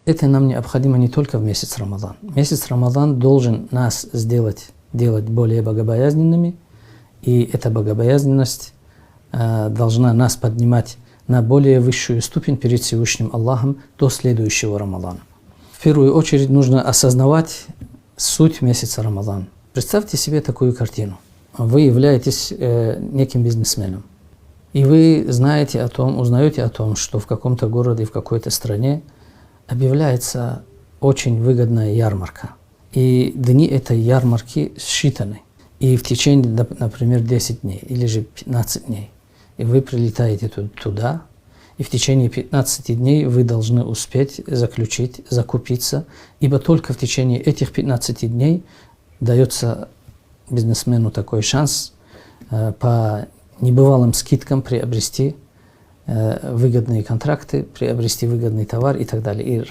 Это нам необходимо не только в месяц Рамадан. Месяц Рамадан должен нас делать более богобоязненными, и эта богобоязненность должна нас поднимать на более высшую ступень перед Всевышним Аллахом до следующего Рамадана. В первую очередь нужно осознавать суть месяца Рамадан. Представьте себе такую картину. Вы являетесь неким бизнесменом, и вы узнаете о том, что в каком-то городе, в какой-то стране объявляется очень выгодная ярмарка. И дни этой ярмарки считаны. И в течение, например, 10 дней или же 15 дней. И вы прилетаете туда, и в течение 15 дней вы должны успеть закупиться, ибо только в течение этих 15 дней дается бизнесмену такой шанс по небывалым скидкам приобрести выгодные контракты, приобрести выгодный товар и так далее.